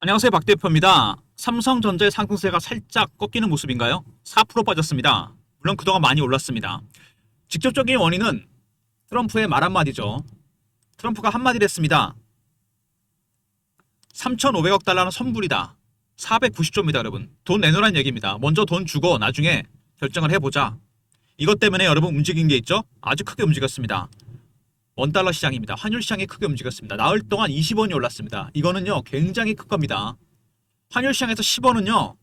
안녕하세요. 박 대표입니다. 삼성전자의 상승세가 살짝 꺾이는 모습인가요? 4% 빠졌습니다. 물론 그동안 많이 올랐습니다. 직접적인 원인은 트럼프의 말 한마디죠. 트럼프가 한마디를 했습니다. 3,500억 달러는 선불이다. 490조입니다, 여러분. 돈 내놓으란 얘기입니다. 먼저 돈 주고 나중에 결정을 해보자. 이것 때문에 여러분 움직인 게 있죠? 아주 크게 움직였습니다. 원달러 시장입니다. 환율 시장이 크게 움직였습니다. 나흘 동안 20원이 올랐습니다. 이거는요, 굉장히 큰 겁니다. 환율 시장에서 10원은요,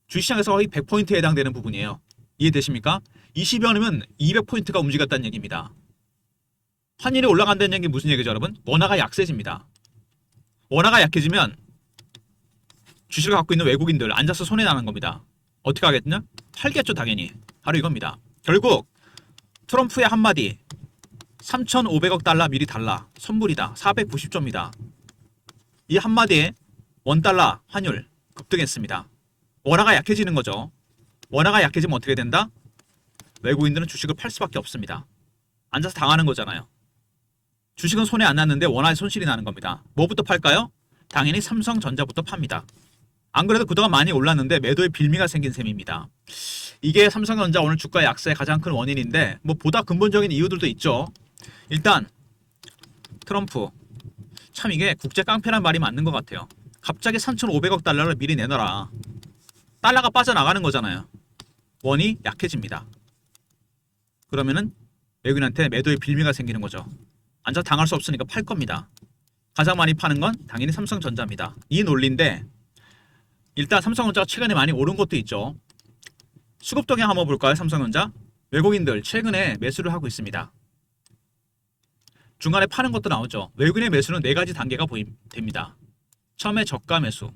주식시장에서 거의 100포인트에 해당되는 부분이에요. 이해되십니까? 20원이면 200포인트가 움직였다는 얘기입니다. 환율이 올라간다는 얘기 무슨 얘기죠, 여러분? 원화가 약세집니다. 원화가 약해지면 주식을 갖고 있는 외국인들 앉아서 손해나는 겁니다. 어떻게 하겠냐? 팔겠죠, 당연히. 바로 이겁니다. 결국 트럼프의 한마디 3,500억 달러 미리 달라. 선불이다. 490조입니다. 이 한마디에 원달러 환율 급등했습니다. 원화가 약해지는 거죠. 원화가 약해지면 어떻게 된다? 외국인들은 주식을 팔 수밖에 없습니다. 앉아서 당하는 거잖아요. 주식은 손해 안 났는데 원화에 손실이 나는 겁니다. 뭐부터 팔까요? 당연히 삼성전자부터 팝니다. 안 그래도 그동안 많이 올랐는데 매도의 빌미가 생긴 셈입니다. 이게 삼성전자 오늘 주가 약세의 가장 큰 원인인데 뭐 보다 근본적인 이유들도 있죠. 일단 트럼프 참 이게 국제 깡패란 말이 맞는 것 같아요. 갑자기 3,500억 달러를 미리 내놔라. 달러가 빠져나가는 거잖아요. 원이 약해집니다. 그러면은 외국인한테 매도의 빌미가 생기는 거죠. 앉아 당할 수 없으니까 팔 겁니다. 가장 많이 파는 건 당연히 삼성전자입니다. 이 논리인데 일단 삼성전자가 최근에 많이 오른 것도 있죠. 수급 동향 한번 볼까요? 삼성전자 외국인들 최근에 매수를 하고 있습니다. 중간에 파는 것도 나오죠. 외국인의 매수는 네 가지 단계가 됩니다. 처음에 저가 매수,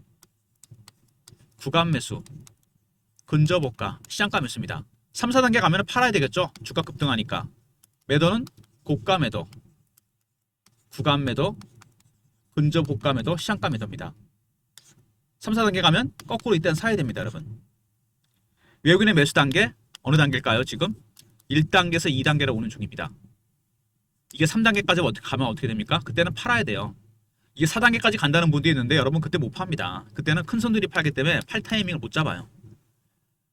구간 매수, 근저고가, 시장가 매수입니다. 3, 4단계 가면 팔아야 되겠죠. 주가 급등하니까. 매도는 고가 매도, 구간 매도, 근저고가 매도, 시장가 매도입니다. 3, 4단계 가면 거꾸로 이때는 사야 됩니다, 여러분. 외국인의 매수 단계 어느 단계일까요? 지금 1단계에서 2단계로 오는 중입니다. 이게 3단계까지 가면 어떻게 됩니까? 그때는 팔아야 돼요. 이게 4단계까지 간다는 분도 있는데 여러분 그때 못 팝니다. 그때는 큰 손들이 팔기 때문에 팔 타이밍을 못 잡아요.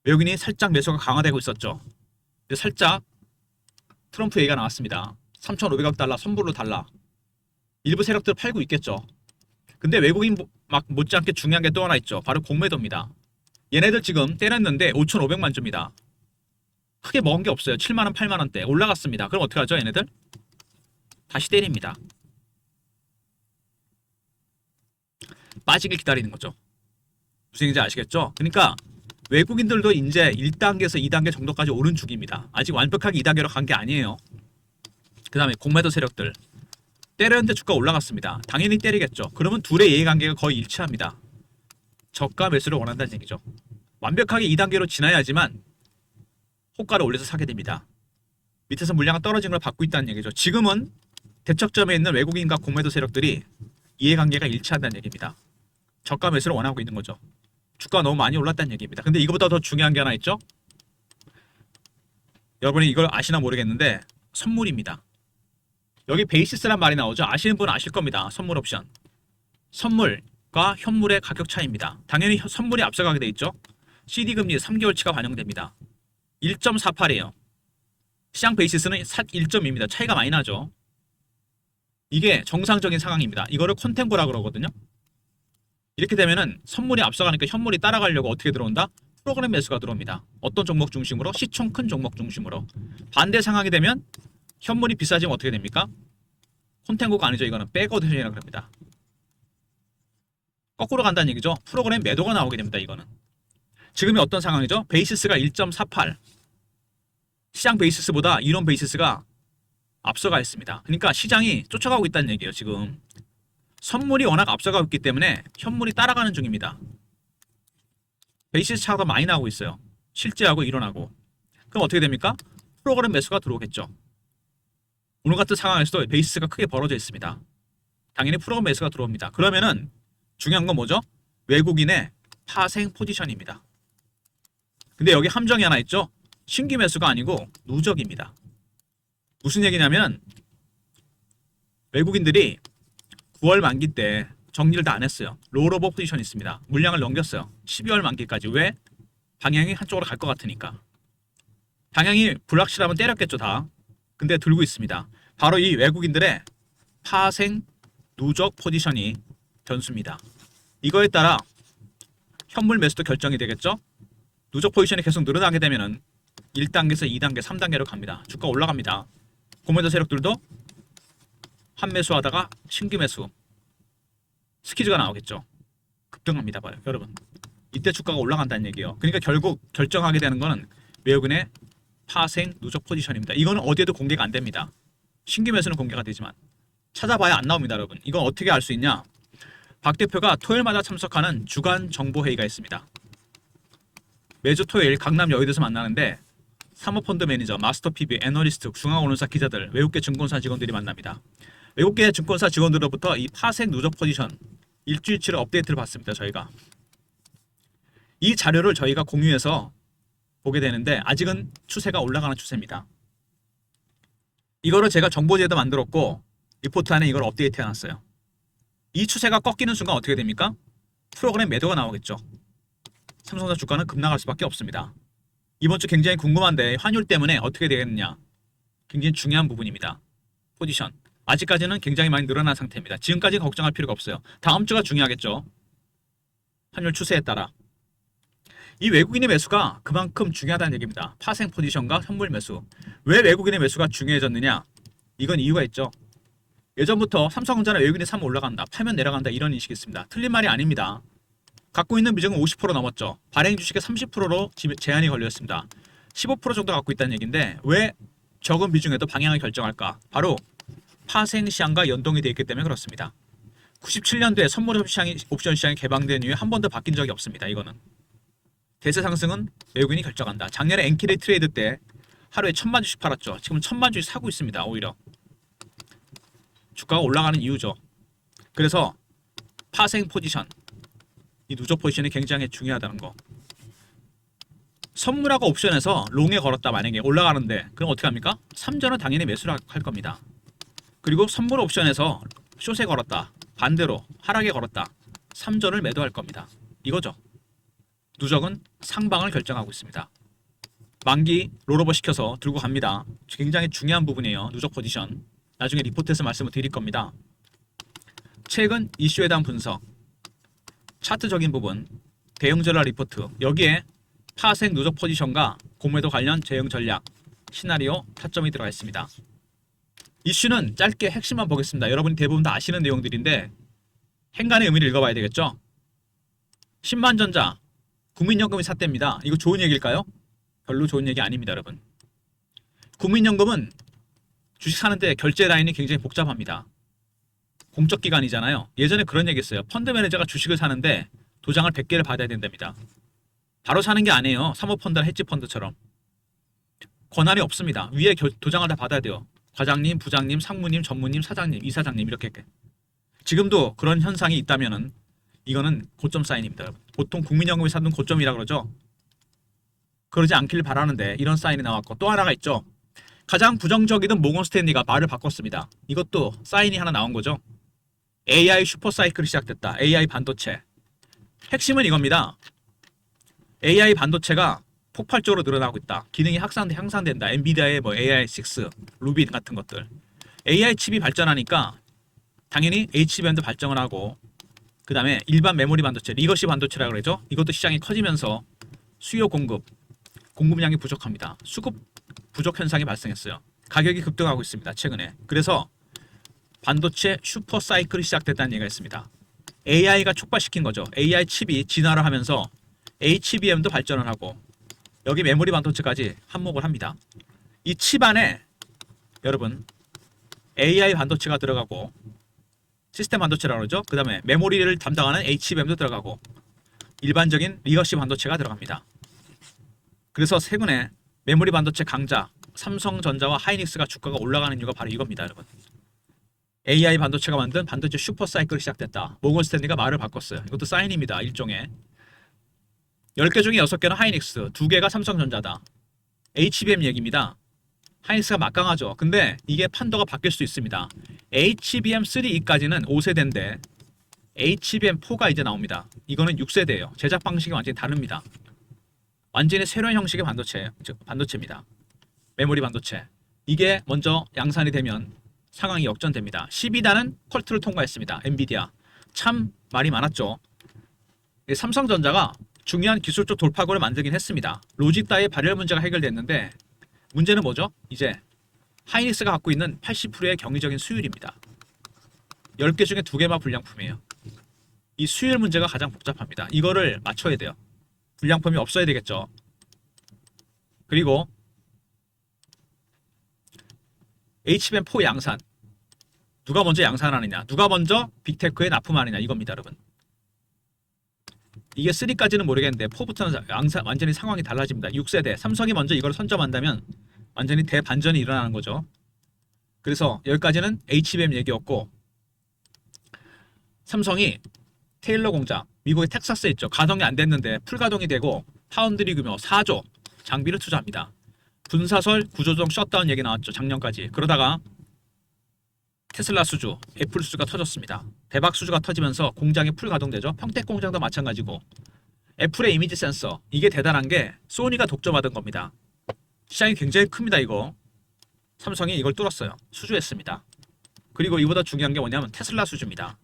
외국인이 살짝 매수가 강화되고 있었죠. 근데 살짝 트럼프 얘기가 나왔습니다. 3,500억 달러 선불로 달라. 일부 세력들 팔고 있겠죠. 근데 외국인 막 못지않게 중요한 게 또 하나 있죠. 바로 공매도입니다. 얘네들 지금 때렸는데 5,500만 주입니다. 크게 먹은 게 없어요. 7만원, 8만원대 올라갔습니다. 그럼 어떻게 하죠, 얘네들? 다시 때립니다. 빠지길 기다리는 거죠. 무슨 얘기인지 아시겠죠? 그러니까 외국인들도 이제 1단계에서 2단계 정도까지 오른 중입니다. 아직 완벽하게 2단계로 간 게 아니에요. 그 다음에 공매도 세력들 때렸는데 주가 올라갔습니다. 당연히 때리겠죠. 그러면 둘의 이해관계가 거의 일치합니다. 저가 매수를 원한다는 얘기죠. 완벽하게 2단계로 지나야지만 호가를 올려서 사게 됩니다. 밑에서 물량이 떨어진 걸 받고 있다는 얘기죠. 지금은 대척점에 있는 외국인과 공매도 세력들이 이해관계가 일치한다는 얘기입니다. 저가 매수를 원하고 있는 거죠. 주가가 너무 많이 올랐다는 얘기입니다. 근데 이거보다 더 중요한 게 하나 있죠? 여러분이 이걸 아시나 모르겠는데 선물입니다. 여기 베이시스란 말이 나오죠. 아시는 분은 아실 겁니다. 선물 옵션. 선물과 현물의 가격 차이입니다. 당연히 선물이 앞서가게 돼 있죠. CD금리 3개월치가 반영됩니다. 1.48이에요. 시장 베이시스는 1.2입니다. 차이가 많이 나죠. 이게 정상적인 상황입니다. 이거를 콘텐고라 그러거든요. 이렇게 되면은 선물이 앞서가니까 현물이 따라가려고 어떻게 들어온다? 프로그램 매수가 들어옵니다. 어떤 종목 중심으로? 시총 큰 종목 중심으로. 반대 상황이 되면 현물이 비싸지면 어떻게 됩니까? 콘텐고가 아니죠. 이거는 백오디션이라고 합니다. 거꾸로 간다는 얘기죠. 프로그램 매도가 나오게 됩니다. 이거는. 지금이 어떤 상황이죠? 베이시스가 1.48. 시장 베이시스보다 이론 베이시스가 앞서가 있습니다. 그러니까 시장이 쫓아가고 있다는 얘기예요. 지금 선물이 워낙 앞서가고 있기 때문에 현물이 따라가는 중입니다. 베이시스 차가 많이 나오고 있어요. 실제하고 일어나고. 그럼 어떻게 됩니까? 프로그램 매수가 들어오겠죠. 오늘 같은 상황에서도 베이시스가 크게 벌어져 있습니다. 당연히 프로그램 매수가 들어옵니다. 그러면은 중요한 건 뭐죠? 외국인의 파생 포지션입니다. 근데 여기 함정이 하나 있죠? 신규 매수가 아니고 누적입니다. 무슨 얘기냐면 외국인들이 9월 만기 때 정리를 다 안 했어요. 롤오버 포지션이 있습니다. 물량을 넘겼어요. 12월 만기까지. 왜? 방향이 한쪽으로 갈 것 같으니까. 방향이 불확실하면 때렸겠죠 다. 근데 들고 있습니다. 바로 이 외국인들의 파생 누적 포지션이 변수입니다. 이거에 따라 현물 매수도 결정이 되겠죠. 누적 포지션이 계속 늘어나게 되면은 1단계에서 2단계, 3단계로 갑니다. 주가 올라갑니다. 고매도 세력들도 한 매수하다가 신규 매수 스퀴즈가 나오겠죠. 급등합니다. 봐요 여러분. 이때 주가가 올라간다는 얘기예요. 그러니까 결국 결정하게 되는 거는 외국인의 파생 누적 포지션입니다. 이거는 어디에도 공개가 안 됩니다. 신규 매수는 공개가 되지만 찾아봐야 안 나옵니다. 여러분. 이건 어떻게 알 수 있냐. 박 대표가 토요일마다 참석하는 주간 정보회의가 있습니다. 매주 토요일 강남 여의도에서 만나는데 사모펀드 매니저, 마스터 PB, 애널리스트, 중앙언론사 기자들, 외국계 증권사 직원들이 만납니다. 외국계 증권사 직원들로부터 이 파생 누적 포지션 일주일치로 업데이트를 받습니다. 저희가 이 자료를 저희가 공유해서 보게 되는데 아직은 추세가 올라가는 추세입니다. 이거를 제가 정보지에도 만들었고 리포트 안에 이걸 업데이트 해놨어요. 이 추세가 꺾이는 순간 어떻게 됩니까? 프로그램 매도가 나오겠죠. 삼성전자 주가는 급락할 수밖에 없습니다. 이번 주 굉장히 궁금한데 환율 때문에 어떻게 되겠느냐. 굉장히 중요한 부분입니다. 포지션. 아직까지는 굉장히 많이 늘어난 상태입니다. 지금까지는 걱정할 필요가 없어요. 다음 주가 중요하겠죠. 환율 추세에 따라. 이 외국인의 매수가 그만큼 중요하다는 얘기입니다. 파생 포지션과 현물 매수. 왜 외국인의 매수가 중요해졌느냐? 이건 이유가 있죠. 예전부터 삼성전자는 외국인이 사면 올라간다, 팔면 내려간다 이런 인식이 있습니다. 틀린 말이 아닙니다. 갖고 있는 비중은 50% 넘었죠. 발행 주식의 30%로 제한이 걸렸습니다. 15% 정도 갖고 있다는 얘기인데 왜 적은 비중에도 방향을 결정할까? 바로 파생 시장과 연동이 되어 있기 때문에 그렇습니다. 97년도에 선물 옵션 시장이 개방된 이후에 한 번도 바뀐 적이 없습니다. 이거는. 대세 상승은 외국인이 결정한다. 작년에 엔키레이 트레이드 때 하루에 1000만 주씩 팔았죠. 지금 1000만 주씩 사고 있습니다. 오히려. 주가가 올라가는 이유죠. 그래서 파생 포지션, 이 누적 포지션이 굉장히 중요하다는 거. 선물하고 옵션에서 롱에 걸었다 만약에 올라가는데 그럼 어떻게 합니까? 3전은 당연히 매수를 할 겁니다. 그리고 선물 옵션에서 숏에 걸었다. 반대로 하락에 걸었다. 3전을 매도할 겁니다. 이거죠. 누적은 상방을 결정하고 있습니다. 만기 롤오버 시켜서 들고 갑니다. 굉장히 중요한 부분이에요. 누적 포지션. 나중에 리포트에서 말씀을 드릴 겁니다. 최근 이슈에 대한 분석, 차트적인 부분, 대응 전략 리포트, 여기에 파생 누적 포지션과 공매도 관련 대응 전략, 시나리오, 타점이 들어가 있습니다. 이슈는 짧게 핵심만 보겠습니다. 여러분이 대부분 다 아시는 내용들인데 행간의 의미를 읽어봐야 되겠죠? 10만전자, 국민연금이 샀답니다. 이거 좋은 얘기일까요? 별로 좋은 얘기 아닙니다, 여러분. 국민연금은 주식 사는데 결제 라인이 굉장히 복잡합니다. 공적기관이잖아요. 예전에 그런 얘기 했어요. 펀드 매니저가 주식을 사는데 도장을 100개를 받아야 된답니다. 바로 사는 게 아니에요. 사모펀드나 헤지펀드처럼. 권한이 없습니다. 위에 도장을 다 받아야 돼요. 과장님, 부장님, 상무님, 전무님, 사장님, 이사장님 이렇게. 지금도 그런 현상이 있다면은 이거는 고점 사인입니다. 보통 국민연금이 사는 고점이라 그러죠. 그러지 않길 바라는데 이런 사인이 나왔고 또 하나가 있죠. 가장 부정적이던 모건 스탠리가 말을 바꿨습니다. 이것도 사인이 하나 나온 거죠. AI 슈퍼사이클이 시작됐다. AI 반도체. 핵심은 이겁니다. AI 반도체가 폭발적으로 늘어나고 있다. 기능이 향상된다. 엔비디아의 뭐 AI6, 루비 같은 것들. AI 칩이 발전하니까 당연히 HBM도 발전을 하고 그 다음에 일반 메모리 반도체, 리거시 반도체라고 그러죠. 이것도 시장이 커지면서 수요 공급량이 부족합니다. 수급 부족 현상이 발생했어요. 가격이 급등하고 있습니다. 최근에. 그래서 반도체 슈퍼 사이클이 시작됐다는 얘기가 있습니다. AI가 촉발시킨 거죠. AI 칩이 진화를 하면서 HBM도 발전을 하고 여기 메모리 반도체까지 한몫을 합니다. 이 칩 안에 여러분 AI 반도체가 들어가고 시스템 반도체라고 그러죠. 그 다음에 메모리를 담당하는 HBM도 들어가고 일반적인 리거시 반도체가 들어갑니다. 그래서 최근에 메모리 반도체 강자 삼성전자와 하이닉스가 주가가 올라가는 이유가 바로 이겁니다. 여러분. AI 반도체가 만든 반도체 슈퍼 사이클이 시작됐다. 모건 스탠리가 말을 바꿨어요. 이것도 사인입니다. 일종의 10개 중에 6개는 하이닉스, 2개가 삼성전자다. HBM 얘기입니다. 하이닉스가 막강하죠. 근데 이게 판도가 바뀔 수 있습니다. HBM3E까지는 5세대인데 HBM4가 이제 나옵니다. 이거는 6세대예요. 제작 방식이 완전히 다릅니다. 완전히 새로운 형식의 반도체, 즉 반도체입니다. 메모리 반도체. 이게 먼저 양산이 되면 상황이 역전됩니다. 12단은 퀄트를 통과했습니다. 엔비디아. 참 말이 많았죠. 삼성전자가 중요한 기술적 돌파구를 만들긴 했습니다. 로직 따위의 발열 문제가 해결됐는데 문제는 뭐죠? 이제 하이닉스가 갖고 있는 80%의 경이적인 수율입니다. 10개 중에 2개만 불량품이에요. 이 수율 문제가 가장 복잡합니다. 이거를 맞춰야 돼요. 불량품이 없어야 되겠죠. 그리고 HBM4 양산. 누가 먼저 양산하느냐, 누가 먼저 빅테크에 납품하느냐 이겁니다, 여러분. 이게 3까지는 모르겠는데 4부터는 완전히 상황이 달라집니다. 6세대. 삼성이 먼저 이걸 선점한다면 완전히 대반전이 일어나는 거죠. 그래서 여기까지는 HBM 얘기였고, 삼성이 테일러 공장, 미국의 텍사스에 있죠. 가동이 안 됐는데 풀가동이 되고 파운드리 규모 4조 장비를 투자합니다. 분사설 구조조정 셧다운 얘기 나왔죠. 작년까지. 그러다가 테슬라 수주, 애플 수주가 터졌습니다. 대박 수주가 터지면서 공장이 풀가동되죠. 평택 공장도 마찬가지고. 애플의 이미지 센서, 이게 대단한 게 소니가 독점하던 겁니다. 시장이 굉장히 큽니다. 이거 삼성이 이걸 뚫었어요. 수주했습니다. 그리고 이보다 중요한 게 뭐냐면 테슬라 수주입니다.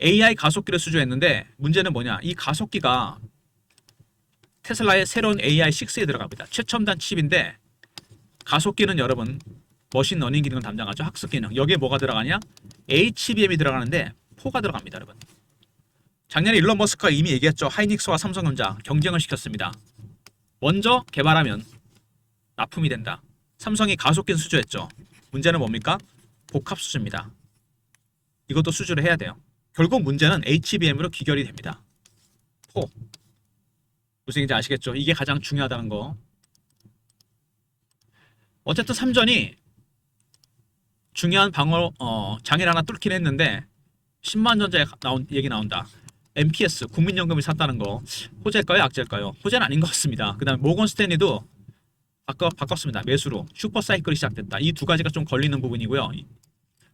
AI 가속기를 수주했는데 문제는 뭐냐, 이 가속기가 테슬라의 새로운 AI6에 들어갑니다. 최첨단 칩인데 가속기는 여러분 머신러닝 기능을 담당하죠. 학습 기능. 여기에 뭐가 들어가냐, HBM이 들어가는데 4가 들어갑니다. 여러분, 작년에 일론 머스크가 이미 얘기했죠. 하이닉스와 삼성전자 경쟁을 시켰습니다. 먼저 개발하면 납품이 된다. 삼성이 가속기는 수주했죠. 문제는 뭡니까? 복합 수주입니다. 이것도 수주를 해야 돼요. 결국 문제는 HBM으로 귀결이 됩니다. 4. 무슨 얘기인지 아시겠죠? 이게 가장 중요하다는 거. 어쨌든 삼전이 중요한 장애를 하나 뚫긴 했는데 10만 전자에 나온 얘기 나온다. MPS 국민연금이 샀다는 거 호재일까요? 악재일까요? 호재는 아닌 것 같습니다. 그 다음에 모건 스탠리도 바꿨습니다. 매수로 슈퍼사이클이 시작됐다. 이 두 가지가 좀 걸리는 부분이고요.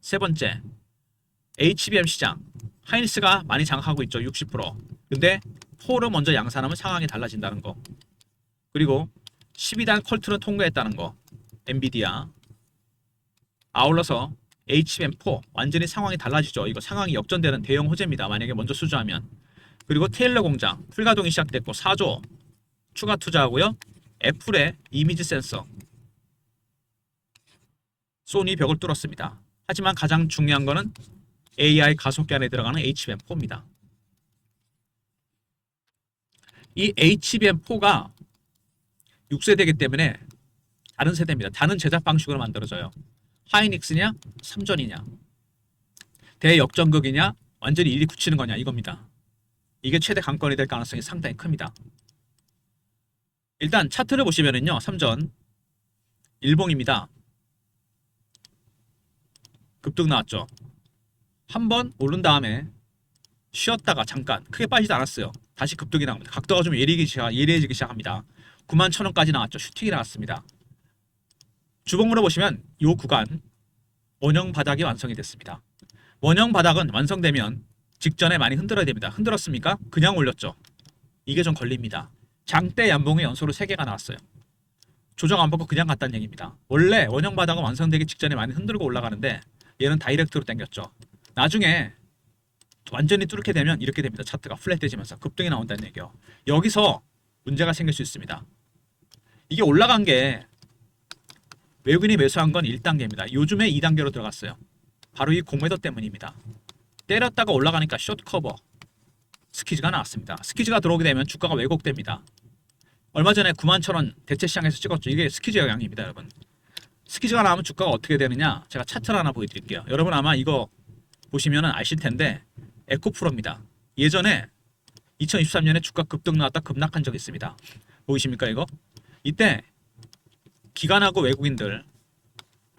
세 번째, HBM 시장. 하이닉스가 많이 장악하고 있죠. 60%. 근데 4를 먼저 양산하면 상황이 달라진다는 거. 그리고 12단 퀄트를 통과했다는 거. 엔비디아. 아울러서 HBM4 완전히 상황이 달라지죠. 이거 상황이 역전되는 대형 호재입니다. 만약에 먼저 수주하면. 그리고 테일러 공장 풀가동이 시작됐고 4조 추가 투자하고요. 애플의 이미지 센서. 소니 벽을 뚫었습니다. 하지만 가장 중요한 거는 AI 가속기 안에 들어가는 HBM4입니다. 이 HBM4가 6세대이기 때문에 다른 세대입니다. 다른 제작 방식으로 만들어져요. 하이닉스냐, 삼전이냐, 대역전극이냐, 완전히 일이 굳히는 거냐 이겁니다. 이게 최대 관건이 될 가능성이 상당히 큽니다. 일단 차트를 보시면은요, 삼전 일봉입니다. 급등 나왔죠. 한번 오른 다음에 쉬었다가 잠깐 크게 빠지지 않았어요. 다시 급등이 나옵니다. 각도가 좀 예리해지기 시작합니다. 91,000원까지 나왔죠. 슈팅이 나왔습니다. 주봉으로 보시면 이 구간 원형 바닥이 완성이 됐습니다. 원형 바닥은 완성되면 직전에 많이 흔들어야 됩니다. 흔들었습니까? 그냥 올렸죠. 이게 좀 걸립니다. 장대 연봉의 연소로 3개가 나왔어요. 조정 안 받고 그냥 갔다는 얘기입니다. 원래 원형 바닥은 완성되기 직전에 많이 흔들고 올라가는데 얘는 다이렉트로 당겼죠. 나중에 완전히 뚫게 되면 이렇게 됩니다. 차트가 플랫해지면서 급등이 나온다는 얘기예요. 여기서 문제가 생길 수 있습니다. 이게 올라간 게 외국인이 매수한 건 1단계입니다. 요즘에 2단계로 들어갔어요. 바로 이 공매도 때문입니다. 때렸다가 올라가니까 숏 커버 스퀴즈가 나왔습니다. 스퀴즈가 들어오게 되면 주가가 왜곡됩니다. 얼마 전에 91,000원 대체 시장에서 찍었죠. 이게 스퀴즈 영향입니다, 여러분. 스퀴즈가 나오면 주가가 어떻게 되느냐, 제가 차트를 하나 보여드릴게요. 여러분 아마 이거 보시면 아실 텐데 에코프로입니다. 예전에 2023년에 주가 급등 나왔다 급락한 적이 있습니다. 보이십니까 이거? 이때 기관하고 외국인들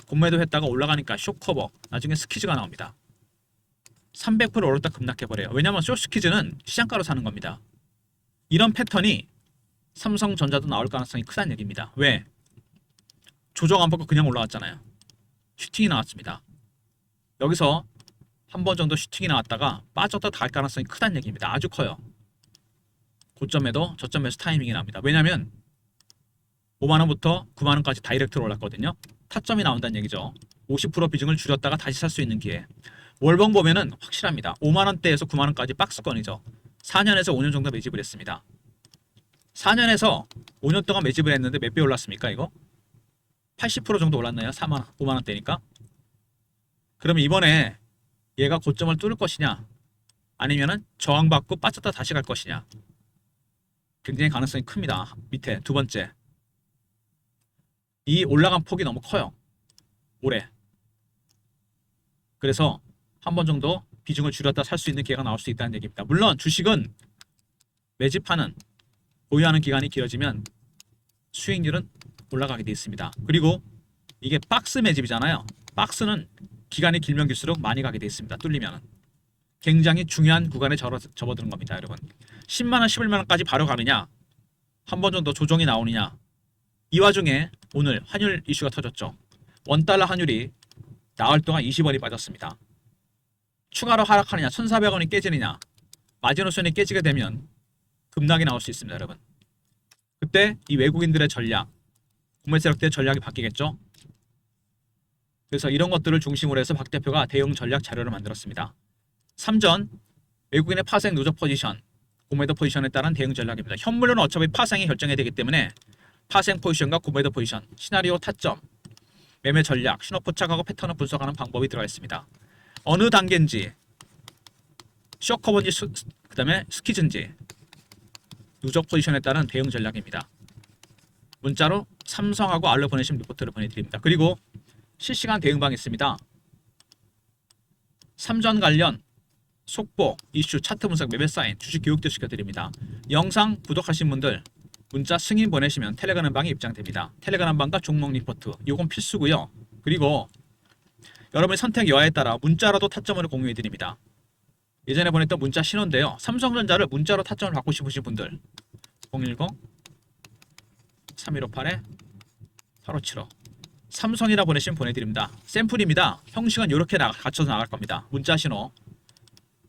공매도 했다가 올라가니까 숏커버, 나중에 스퀴즈가 나옵니다. 300% 오르다 급락해버려요. 왜냐하면 숏 스퀴즈는 시장가로 사는 겁니다. 이런 패턴이 삼성전자도 나올 가능성이 크다는 얘기입니다. 왜? 조정 안 받고 그냥 올라왔잖아요. 슈팅이 나왔습니다. 여기서 한 번 정도 슈팅이 나왔다가 빠졌다 갈 가능성이 크다는 얘기입니다. 아주 커요. 고점에도 저점에서 타이밍이 납니다. 왜냐하면 5만원부터 9만원까지 다이렉트로 올랐거든요. 타점이 나온다는 얘기죠. 50% 비중을 줄였다가 다시 살 수 있는 기회. 월봉 보면은 확실합니다. 5만원대에서 9만원까지 박스권이죠. 4년에서 5년 정도 매집을 했습니다. 4년에서 5년 동안 매집을 했는데 몇 배 올랐습니까 이거? 80% 정도 올랐나요? 5만원대니까. 그러면 이번에 얘가 고점을 뚫을 것이냐 아니면은 저항받고 빠졌다 다시 갈 것이냐, 굉장히 가능성이 큽니다. 밑에 두 번째, 이 올라간 폭이 너무 커요 올해. 그래서 한 번 정도 비중을 줄였다 살 수 있는 기회가 나올 수 있다는 얘기입니다. 물론 주식은 매집하는, 보유하는 기간이 길어지면 수익률은 올라가게 되어 있습니다. 그리고 이게 박스 매집이잖아요. 박스는 기간이 길면 길수록 많이 가게 되어 있습니다. 뚫리면 굉장히 중요한 구간에 접어드는 겁니다. 여러분, 10만원 11만원까지 바로 가느냐, 한 번 정도 조정이 나오느냐. 이 와중에 오늘 환율 이슈가 터졌죠. 원달러 환율이 나흘 동안 20원이 빠졌습니다. 추가로 하락하느냐, 1,400원이 깨지느냐, 마지노선이 깨지게 되면 급락이 나올 수 있습니다. 여러분, 그때 이 외국인들의 전략, 구매 세력들의 전략이 바뀌겠죠. 그래서 이런 것들을 중심으로 해서 박 대표가 대응 전략 자료를 만들었습니다. 3전 외국인의 파생 누적 포지션, 고매도 포지션에 따른 대응 전략입니다. 현물로는 어차피 파생이 결정해야 되기 때문에 파생 포지션과 고매도 포지션, 시나리오 타점, 매매 전략, 신호 포착하고 패턴을 분석하는 방법이 들어가 있습니다. 어느 단계인지, 쇼커버인지, 그 다음에 스키즈인지, 누적 포지션에 따른 대응 전략입니다. 문자로 삼성하고 알로 보내신 리포트를 보내드립니다. 그리고 실시간 대응방이 있습니다. 3전 관련 속보, 이슈, 차트 분석, 매매 사인, 주식 교육도 시켜드립니다. 영상 구독하신 분들 문자 승인 보내시면 텔레그램 방에 입장됩니다. 텔레그램 방과 종목 리포트, 이건 필수고요. 그리고 여러분의 선택 여하에 따라 문자로도 타점을 공유해드립니다. 예전에 보냈던 문자 신호인데요. 삼성전자를 문자로 타점을 받고 싶으신 분들 010-3158-8575 삼성이라 보내시면 보내드립니다. 샘플입니다. 형식은 이렇게 갖춰서 나갈 겁니다. 문자 신호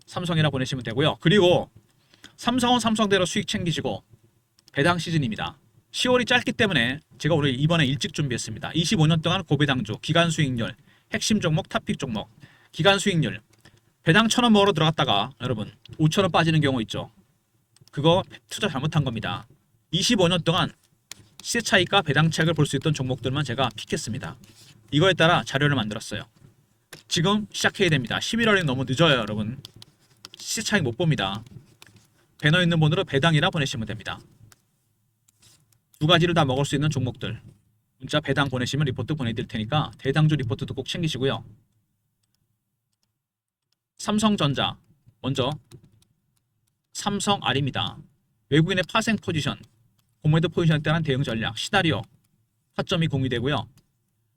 삼성이라 보내시면 되고요. 그리고 삼성은 삼성대로 수익 챙기시고 배당 시즌입니다. 10월이 짧기 때문에 제가 오늘 이번에 일찍 준비했습니다. 25년 동안 고배당주, 기간 수익률, 핵심 종목, 탑픽 종목, 기간 수익률, 배당 1,000원 먹으러 들어갔다가 여러분 5,000원 빠지는 경우 있죠. 그거 투자 잘못한 겁니다. 25년 동안 시세 차익과 배당 차익을 볼 수 있던 종목들만 제가 픽했습니다. 이거에 따라 자료를 만들었어요. 지금 시작해야 됩니다. 11월이 너무 늦어요, 여러분. 시세 차익 못 봅니다. 배너 있는 번호로 배당이라 보내시면 됩니다. 두 가지를 다 먹을 수 있는 종목들 문자 배당 보내시면 리포트 보내드릴 테니까 대당주 리포트도 꼭 챙기시고요. 삼성전자 먼저 삼성알입니다. 외국인의 파생 포지션, 고매도 포지션에 따른 대응 전략, 시나리오, 타점이 공유되고요.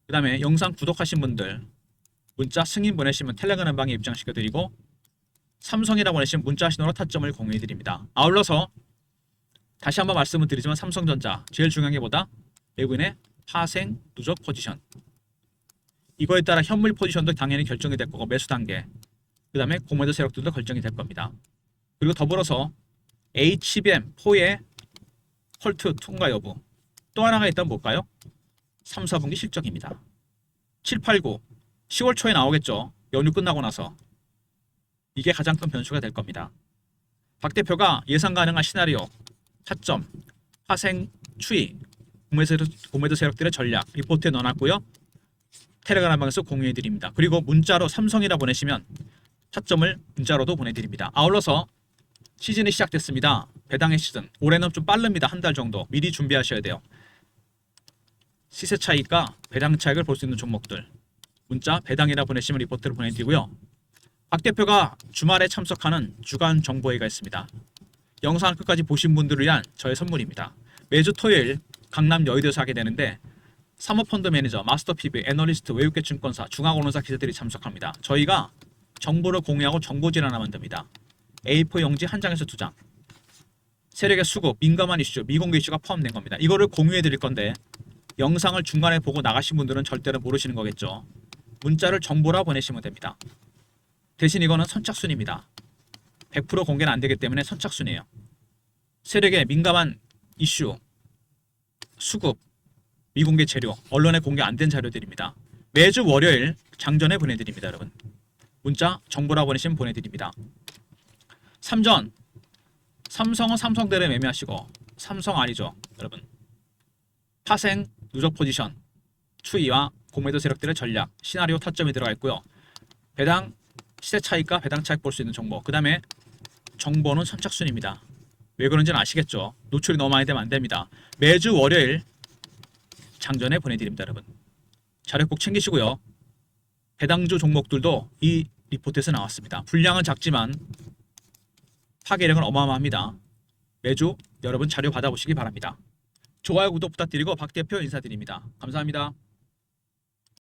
그 다음에 영상 구독하신 분들 문자 승인 보내시면 텔레그램 방에 입장시켜드리고 삼성이라고 보내시면 문자 신호로 타점을 공유해드립니다. 아울러서 다시 한번 말씀을 드리지만 삼성전자 제일 중요한 게 뭐다? 외국인의 파생 누적 포지션, 이거에 따라 현물 포지션도 당연히 결정이 될 거고 매수 단계, 그 다음에 고매도 세력들도 결정이 될 겁니다. 그리고 더불어서 HBM4의 헐트 통과 여부, 또 하나가 있다면 뭘까요? 3, 4분기 실적입니다. 7, 8, 9, 10월 초에 나오겠죠. 연휴 끝나고 나서. 이게 가장 큰 변수가 될 겁니다. 박 대표가 예상 가능한 시나리오, 타점, 파생 추이, 고매도 세력들의 전략 리포트에 넣어놨고요. 텔레그램 방에서 공유해드립니다. 그리고 문자로 삼성이라 보내시면 타점을 문자로도 보내드립니다. 아울러서 시즌이 시작됐습니다. 배당의 시즌. 올해는 좀 빠릅니다. 한 달 정도. 미리 준비하셔야 돼요. 시세 차익과 배당 차익을 볼 수 있는 종목들 문자 배당이라 보내시면 리포트를 보내드리고요. 박 대표가 주말에 참석하는 주간 정보회의가 있습니다. 영상을 끝까지 보신 분들을 위한 저의 선물입니다. 매주 토요일 강남 여의도에서 하게 되는데 사모펀드 매니저, 마스터 PB, 애널리스트, 외국계 증권사, 중앙언론사 기자들이 참석합니다. 저희가 정보를 공유하고 정보질 하나 만듭니다. A4 용지 한 장에서 2장. 세력의 수급, 민감한 이슈, 미공개 이슈가 포함된 겁니다. 이거를 공유해 드릴 건데 영상을 중간에 보고 나가신 분들은 절대로 모르시는 거겠죠. 문자를 정보라 보내시면 됩니다. 대신 이거는 선착순입니다. 100% 공개는 안 되기 때문에 선착순이에요. 세력에 민감한 이슈, 수급, 미공개 재료, 언론에 공개 안 된 자료들입니다. 매주 월요일 장전에 보내드립니다. 여러분 문자 정보라 보내시면 보내드립니다. 3전 삼성은 삼성대로 매매하시고 삼성 아니죠 여러분. 파생 누적 포지션 추이와 공매도 세력들의 전략 시나리오 타점이 들어가 있고요. 배당 시세 차익과 배당 차익 볼 수 있는 정보, 그 다음에 정보는 선착순입니다. 왜 그런지는 아시겠죠? 노출이 너무 많이 되면 안 됩니다. 매주 월요일 장전에 보내드립니다. 여러분 자료 꼭 챙기시고요. 배당주 종목들도 이 리포트에서 나왔습니다. 분량은 작지만 파괴력은 어마어마합니다. 매주 여러분 자료 받아보시기 바랍니다. 좋아요 구독 부탁드리고 박 대표 인사드립니다. 감사합니다.